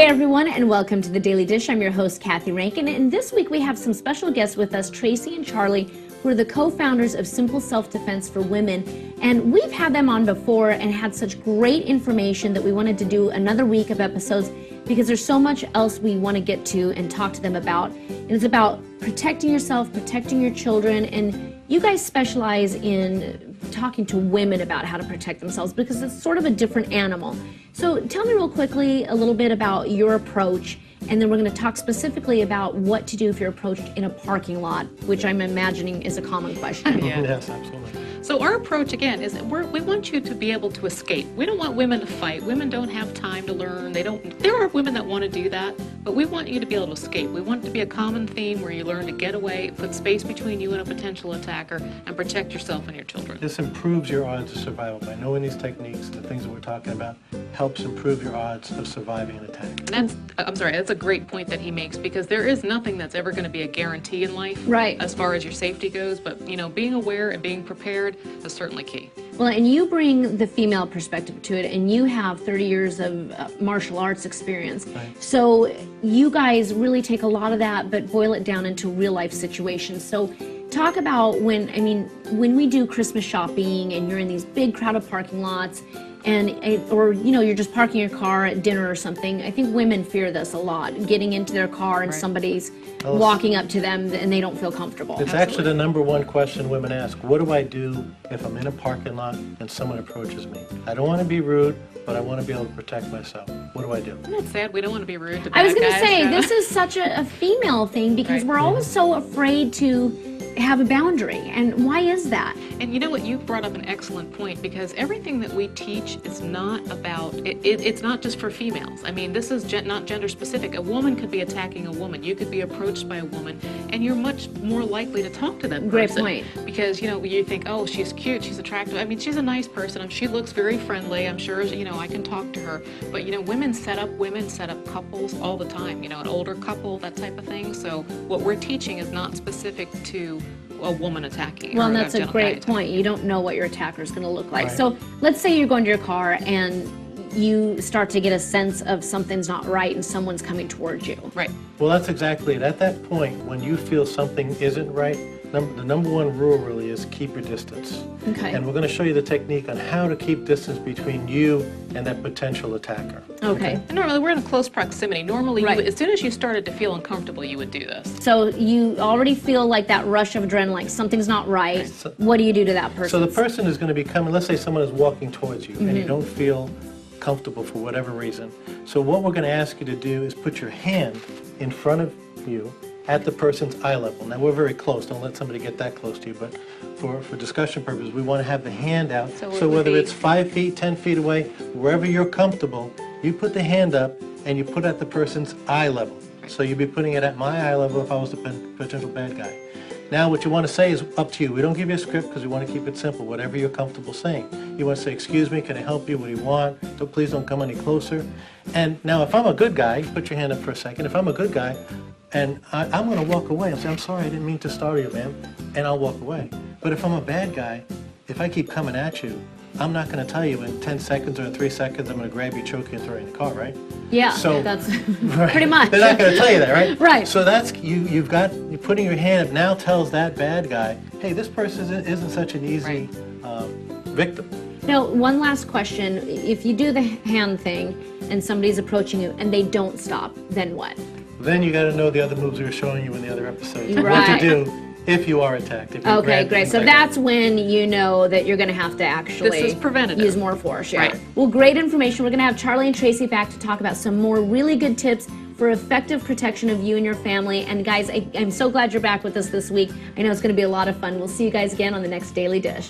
Hey everyone, and welcome to the Daily Dish. I'm your host, Kathy Rankin, and this week we have some special guests with us, Tracy and Charlie, who are the co-founders of Simple Self-Defense for Women. And we've had them on before and had such great information that we wanted to do another week of episodes because there's so much else we want to get to and talk to them about. And it's about protecting yourself, protecting your children, and you guys specialize in talking to women about how to protect themselves because it's sort of a different animal. So tell me real quickly a little bit about your approach, and then we're going to talk specifically about what to do if you're approached in a parking lot, which I'm imagining is a common question. Yeah. Yes, absolutely. So our approach, again, is that we want you to be able to escape. We don't want women to fight. Women don't have time to learn. There are women that want to do that, but we want you to be able to escape. We want it to be a common theme where you learn to get away, put space between you and a potential attacker, and protect yourself and your children. This improves your odds of survival. By knowing these techniques, the things that we're talking about, helps improve your odds of surviving an attack. That's a great point that he makes, because there is nothing that's ever going to be a guarantee in life, Right. as far as your safety goes, but being aware and being prepared is certainly key. Well, and you bring the female perspective to it, and you have 30 years of martial arts experience. Right. So you guys really take a lot of that, but boil it down into real life situations. So talk about when we do Christmas shopping and you're in these big crowded parking lots, or you're just parking your car at dinner or something. I think women fear this a lot, getting into their car and Right. somebody's walking up to them and they don't feel comfortable. It's actually the number one question women ask. What do I do if I'm in a parking lot and someone approaches me? I don't want to be rude, but I want to be able to protect myself. What do I do? Isn't it sad? We don't want to be rude to bad I was going to guys, say, so- this is such a female thing because Right. we're always so afraid to have a boundary. And why is that? And you know what, you brought up an excellent point, because everything that we teach is not about, it's not just for females. I mean, this is not gender specific. A woman could be attacking a woman. You could be approached by a woman, and you're much more likely to talk to that person. Great point. Because, you think, oh, she's cute, she's attractive. I mean, she's a nice person. She looks very friendly. I'm sure, I can talk to her. But, women set up couples all the time, an older couple, that type of thing. So what we're teaching is not specific to a woman attacking. Well, or and that's a gentle guy great attacking. point. You don't know what your attacker is going to look like. Right. So let's say you're going to your car and you start to get a sense of something's not right and someone's coming towards you. Right. Well, that's exactly it. At that point, when you feel something isn't right, the number one rule really is keep your distance. Okay. And we're going to show you the technique on how to keep distance between you and that potential attacker. Okay. And normally we're in a close proximity. Normally, Right. as soon as you started to feel uncomfortable, you would do this. So you already feel like that rush of adrenaline, like something's not right. So- What do you do to that person? So the person is going to be coming, let's say someone is walking towards you and you don't feel comfortable for whatever reason. So what we're going to ask you to do is put your hand in front of you at the person's eye level. Now we're very close, don't let somebody get that close to you, but for discussion purposes, we want to have the hand out. So it So would whether be- it's 5 feet, 10 feet away, wherever you're comfortable, you put the hand up and you put it at the person's eye level. So you'd be putting it at my eye level if I was the potential bad guy. Now what you want to say is up to you. We don't give you a script because we want to keep it simple, whatever you're comfortable saying. You want to say, excuse me, can I help you? What do you want? Please don't come any closer. And now if I'm a good guy, put your hand up for a second. If I'm a good guy, and I'm going to walk away and say, I'm sorry, I didn't mean to startle you, ma'am, and I'll walk away. But if I'm a bad guy, if I keep coming at you, I'm not going to tell you in 10 seconds or in 3 seconds I'm going to grab you, choke you, and throw you in the car, right? Yeah, So- that's Right. pretty much. They're not going to tell you that, right? Right. So that's, you're putting your hand up now tells that bad guy, hey, this person isn't such an easy victim. Now, one last question. If you do the hand thing and somebody's approaching you and they don't stop, then what? Then you got to know the other moves we were showing you in the other episodes. What Right. to do if you are attacked. If you're Okay, grabbed, great. things So like that. that's when you know that you're going to have to actually This is preventative. use more force. Yeah. Right. Well, great information. We're going to have Charlie and Tracy back to talk about some more really good tips for effective protection of you and your family. And guys, I'm so glad you're back with us this week. I know it's going to be a lot of fun. We'll see you guys again on the next Daily Dish.